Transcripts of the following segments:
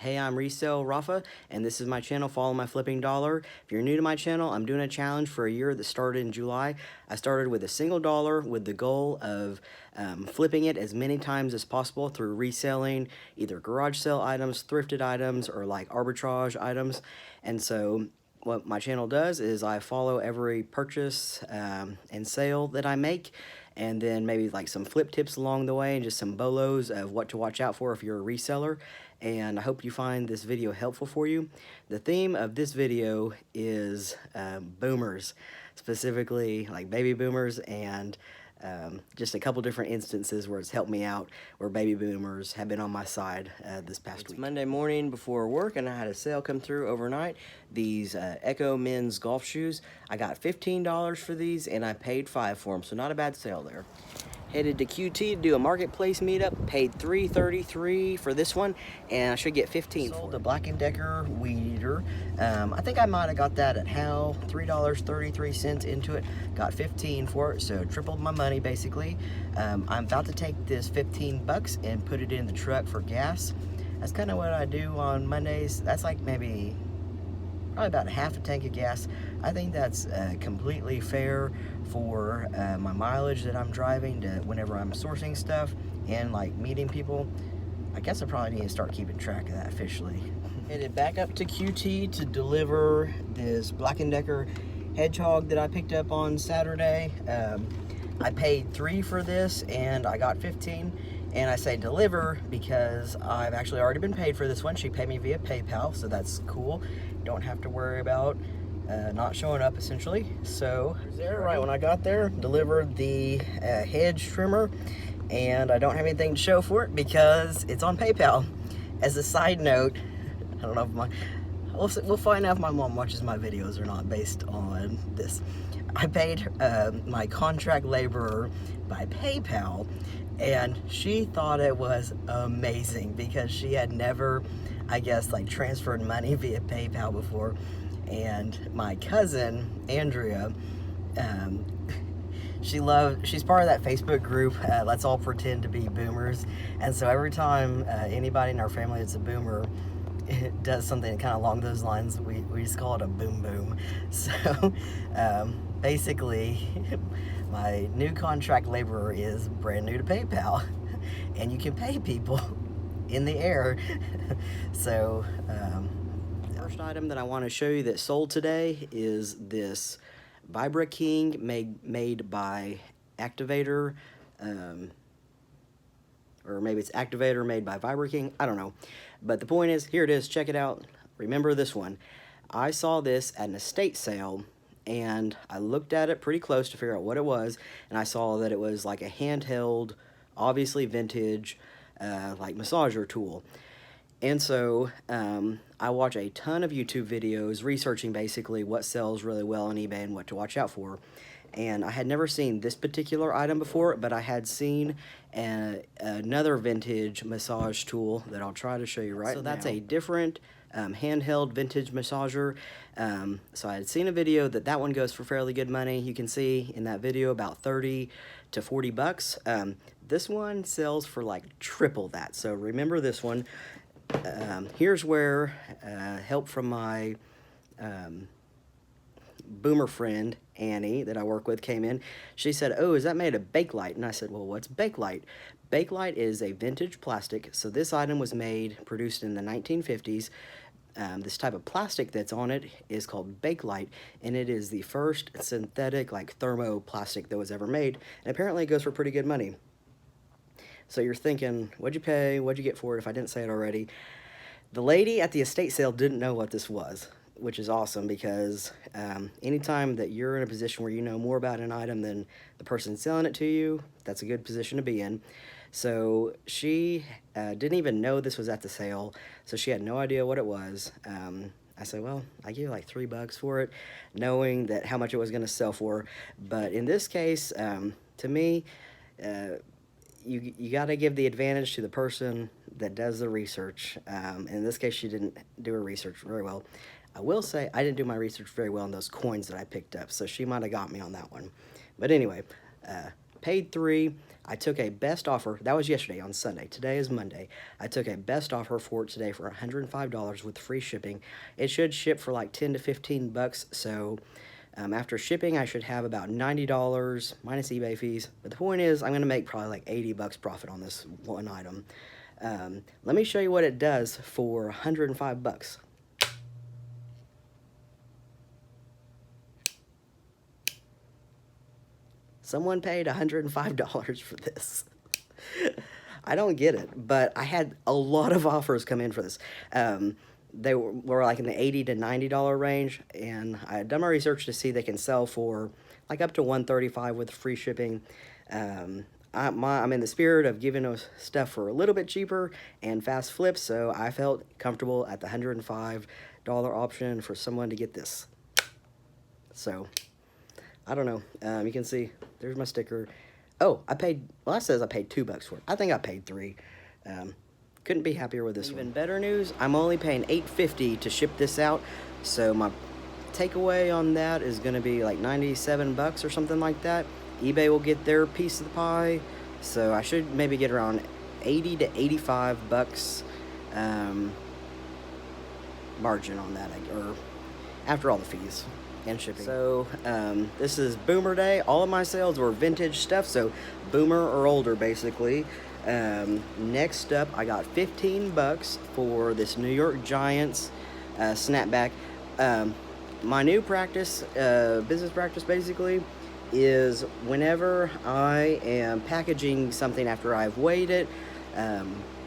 Hey, I'm Resale Rafa, and this is my channel, Follow My Flipping Dollar. If you're new to my channel, I'm doing a challenge for a year that started in July. I started with a single dollar with the goal of flipping it as many times as possible through reselling either garage sale items, thrifted items, or like arbitrage items. And so what my channel does is I follow every purchase and sale that I make, and then maybe like some flip tips along the way and just some bolos of what to watch out for if you're a reseller. And I hope you find this video helpful for you. The theme of this video is boomers, specifically like baby boomers, and just a couple different instances where it's helped me out, where baby boomers have been on my side this past week. It's Monday morning before work, and I had a sale come through overnight. These Echo men's golf shoes. I got $15 for these, and I paid $5 for them, so not a bad sale there. Headed to QT to do a marketplace meetup. Paid $3.33 for this one, and I should get $15 for it. Sold the Black & Decker weed eater. I think I might have got that at Hal. $3.33 into it. Got $15 for it, so tripled my money basically. I'm about to take this $15 and put it in the truck for gas. That's kind of what I do on Mondays. That's like maybe probably about a half a tank of gas. I think that's completely fair for my mileage that I'm driving to whenever I'm sourcing stuff and like meeting people. I guess I probably need to start keeping track of that officially. Headed back up to QT to deliver this Black & Decker hedgehog that I picked up on Saturday. I paid $3 for this and I got $15. And I say deliver because I've actually already been paid for this one. She paid me via PayPal, so that's cool. Don't have to worry about not showing up essentially. So there, right when I got there, delivered the hedge trimmer, and I don't have anything to show for it because it's on PayPal. As a side note, I don't know if we'll find out if my mom watches my videos or not based on this. I paid my contract laborer by PayPal, and she thought it was amazing because she had never, I guess, like transferred money via PayPal before. And my cousin Andrea, she's part of that Facebook group, Let's All Pretend to Be Boomers. And so every time anybody in our family that's a boomer does something kind of along those lines, we just call it a boom boom. So basically, my new contract laborer is brand new to PayPal, and you can pay people in the air. So first item that I want to show you that sold today is this Vibra King made by Activator, or maybe it's Activator made by Vibra King, I don't know. But the point is, here it is, check it out. Remember this one. I saw this at an estate sale, and I looked at it pretty close to figure out what it was, and I saw that it was like a handheld, obviously vintage, like massager tool. And so I watch a ton of YouTube videos researching basically what sells really well on eBay and what to watch out for. And I had never seen this particular item before, but I had seen another vintage massage tool that I'll try to show you right now. So that's a different handheld vintage massager. So I had seen a video that one goes for fairly good money. You can see in that video about 30 to 40 bucks. This one sells for like triple that. So remember this one. Here's where help from my boomer friend Annie that I work with came in. She said, "Oh, is that made of Bakelite?" And I said, "Well, what's Bakelite?" Bakelite is a vintage plastic. So this item was produced in the 1950s. This type of plastic that's on it is called Bakelite, and it is the first synthetic like thermoplastic that was ever made, and apparently it goes for pretty good money. So you're thinking, what'd you pay? What'd you get for it if I didn't say it already? The lady at the estate sale didn't know what this was, which is awesome because anytime that you're in a position where you know more about an item than the person selling it to you, that's a good position to be in. So she didn't even know this was at the sale, so she had no idea what it was. I said, well, I gave you like $3 for it, knowing that how much it was going to sell for. But in this case, to me, you got to give the advantage to the person that does the research. In this case, she didn't do her research very well. I will say I didn't do my research very well on those coins that I picked up, so she might have got me on that one. But anyway, paid $3. I took a best offer. That was yesterday on Sunday. Today is Monday. I took a best offer for it today for $105 with free shipping. It should ship for like 10 to 15 bucks. So after shipping, I should have about $90 minus eBay fees. But the point is, I'm going to make probably like 80 bucks profit on this one item. Let me show you what it does for 105 bucks. Someone paid $105 for this. I don't get it, but I had a lot of offers come in for this. They were like in the $80 to $90 range, and I had done my research to see they can sell for like up to $135 with free shipping. I'm in the spirit of giving us stuff for a little bit cheaper and fast flips, so I felt comfortable at the $105 option for someone to get this. So, I don't know. You can see, there's my sticker. Oh, I paid, well, that says I paid $2 for it. I think I paid $3. Couldn't be happier with this one. Even better news, I'm only paying $8.50 to ship this out, so my takeaway on that is going to be like 97 bucks or something like that. eBay will get their piece of the pie, so I should maybe get around 80 to 85 bucks margin on that, or after all the fees and shipping. So this is Boomer Day. All of my sales were vintage stuff, so Boomer or older basically. Next up, I got 15 bucks for this New York Giants snapback. My new practice, business practice basically, is whenever I am packaging something after I've weighed it,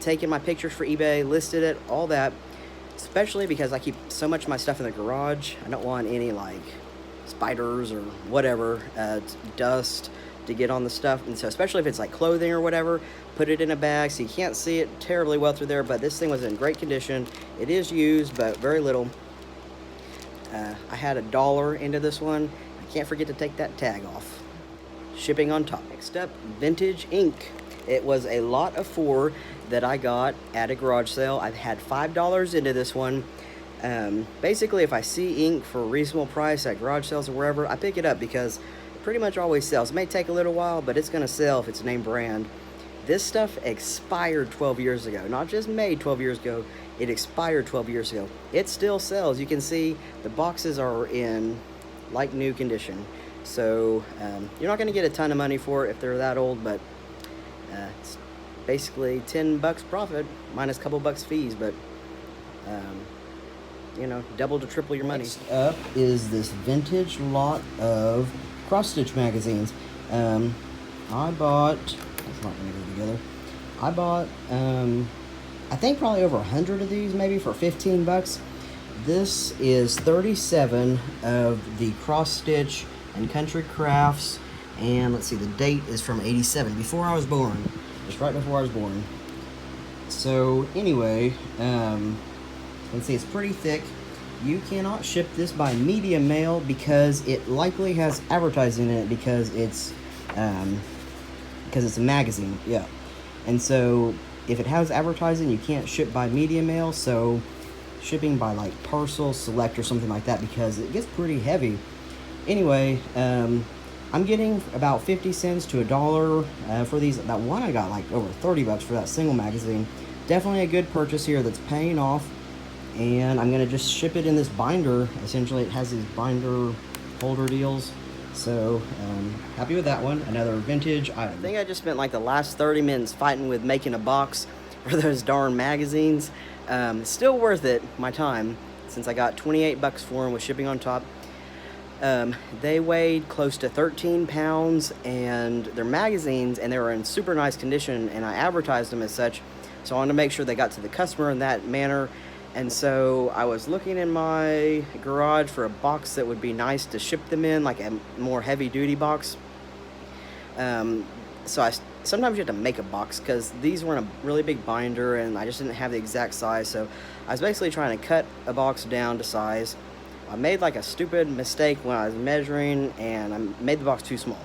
taken my pictures for eBay, listed it, all that, especially because I keep so much of my stuff in the garage. I don't want any like spiders or whatever, dust to get on the stuff. And so especially if it's like clothing or whatever, put it in a bag so you can't see it terribly well through there. But this thing was in great condition. It is used, but very little. I had $1 into this one. I can't forget to take that tag off. Shipping on top. Next up, vintage ink. It was a lot of 4 that I got at a garage sale. I've had $5 into this one. Basically, if I see ink for a reasonable price at garage sales or wherever, I pick it up because it pretty much always sells. It may take a little while, but it's going to sell if it's name brand. This stuff expired 12 years ago. Not just made 12 years ago, it expired 12 years ago. It still sells. You can see the boxes are in like new condition. So you're not going to get a ton of money for it if they're that old, but it's basically 10 bucks profit minus a couple bucks fees, but you know, double to triple your money. Next up is this vintage lot of cross-stitch magazines. I bought, that's not going to go together. I bought, I think probably over 100 of these, maybe for 15 bucks. This is 37 of the cross-stitch and country crafts, and let's see, the date is from 87, before I was born, just right before I was born. So anyway, let's see, it's pretty thick. You cannot ship this by medium mail because it likely has advertising in it because it's a magazine, yeah. And so if it has advertising, you can't ship by medium mail, so shipping by like parcel select or something like that because it gets pretty heavy. Anyway, I'm getting about 50 cents to $1 for these. That one I got like over 30 bucks for that single magazine. Definitely a good purchase here that's paying off. And I'm gonna just ship it in this binder. Essentially, it has these binder holder deals. So, happy with that one. Another vintage item. I think I just spent like the last 30 minutes fighting with making a box for those darn magazines. Still worth it, my time, since I got 28 bucks for them with shipping on top. They weighed close to 13 pounds, and they're magazines, and they were in super nice condition, and I advertised them as such, so I wanted to make sure they got to the customer in that manner. And so I was looking in my garage for a box that would be nice to ship them in, like a more heavy-duty box. So sometimes you have to make a box because these were in a really big binder and I just didn't have the exact size. So I was basically trying to cut a box down to size. I made like a stupid mistake when I was measuring and I made the box too small.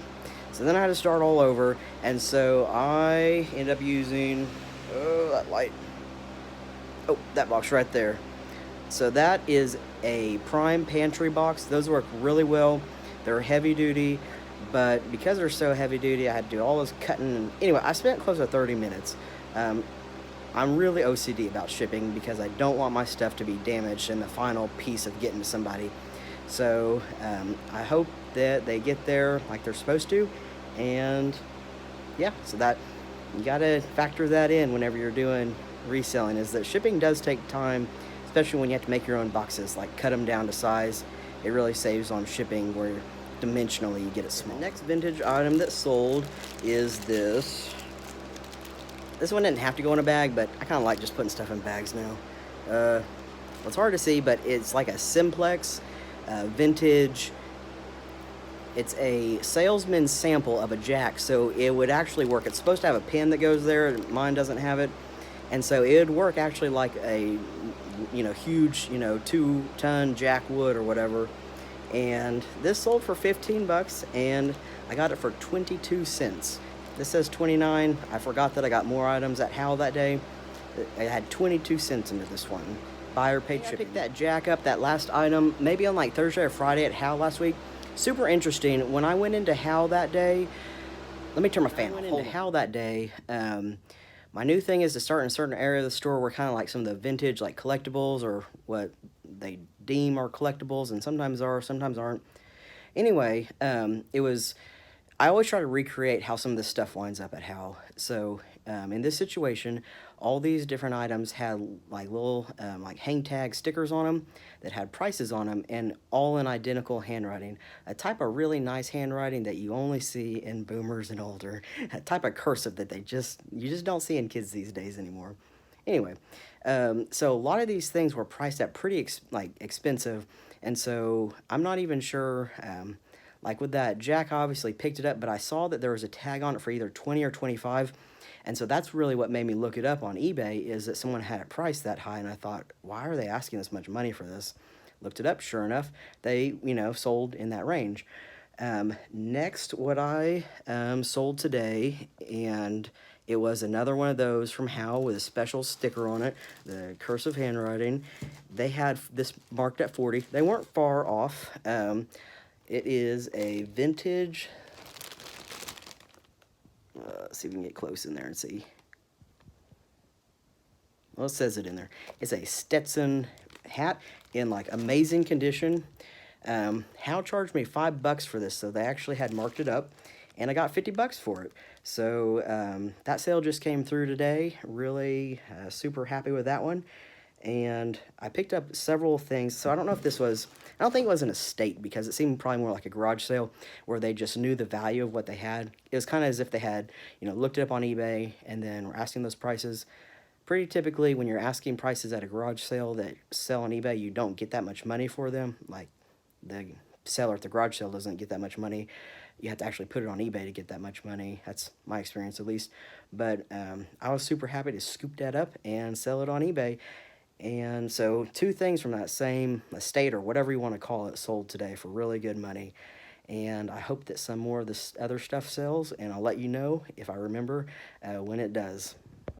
So then I had to start all over, and so I ended up using, that light. Oh, that box right there. So that is a prime pantry box. Those work really well. They're heavy duty. but because they're so heavy duty, I had to do all this cutting. Anyway, I spent close to 30 minutes. Um, I'm really OCD about shipping because I don't want my stuff to be damaged in the final piece of getting to somebody. So I hope that they get there like they're supposed to, and yeah, so that you got to factor that in whenever you're doing reselling, is that shipping does take time, especially when you have to make your own boxes, like cut them down to size. It really saves on shipping where dimensionally you get it small. The next vintage item that sold is this. This one didn't have to go in a bag, but I kind of like just putting stuff in bags now. It's hard to see, but it's like a simplex vintage. It's a salesman's sample of a jack, so it would actually work. It's supposed to have a pin that goes there. Mine doesn't have it, and so it would work actually like a, huge, 2-ton jack wood or whatever. And this sold for 15 bucks, and I got it for 22 cents. This says 29. I forgot that I got more items at Hal that day. I had 22 cents into this one. Buyer paid shipping. I picked that jack up, that last item, maybe on like Thursday or Friday at Hal last week. Super interesting. When I went into Hal that day, let me turn my fan on. Hal that day, my new thing is to start in a certain area of the store where kind of like some of the vintage like collectibles, or what they deem are collectibles, and sometimes are, sometimes aren't. Anyway, I always try to recreate how some of this stuff winds up at Hal. So in this situation, all these different items had like little like hang tag stickers on them that had prices on them, and all in identical handwriting. A type of really nice handwriting that you only see in boomers and older. A type of cursive that you just don't see in kids these days anymore. Anyway, so a lot of these things were priced at pretty expensive, and so I'm not even sure. Like with that jack, I obviously picked it up, but I saw that there was a tag on it for either 20 or 25. And so that's really what made me look it up on eBay, is that someone had it priced that high. And I thought, why are they asking this much money for this? Looked it up. Sure enough, they, sold in that range. Next, what I sold today, and it was another one of those from Hal with a special sticker on it, the cursive handwriting. They had this marked at 40. They weren't far off. It is a vintage, let's see if we can get close in there and see. Well, it says it in there. It's a Stetson hat in like amazing condition. Hal charged me $5 for this, so they actually had marked it up, and I got 50 bucks for it. So that sale just came through today. Really super happy with that one. And I picked up several things. So I don't know if this was, I don't think it was an estate, because it seemed probably more like a garage sale where they just knew the value of what they had. It was kind of as if they had, looked it up on eBay and then were asking those prices. Pretty typically, when you're asking prices at a garage sale that sell on eBay, you don't get that much money for them. Like the seller at the garage sale doesn't get that much money. You have to actually put it on eBay to get that much money. That's my experience, at least. But I was super happy to scoop that up and sell it on eBay. And so 2 things from that same estate, or whatever you want to call it, sold today for really good money. And I hope that some more of this other stuff sells, and I'll let you know if I remember when it does.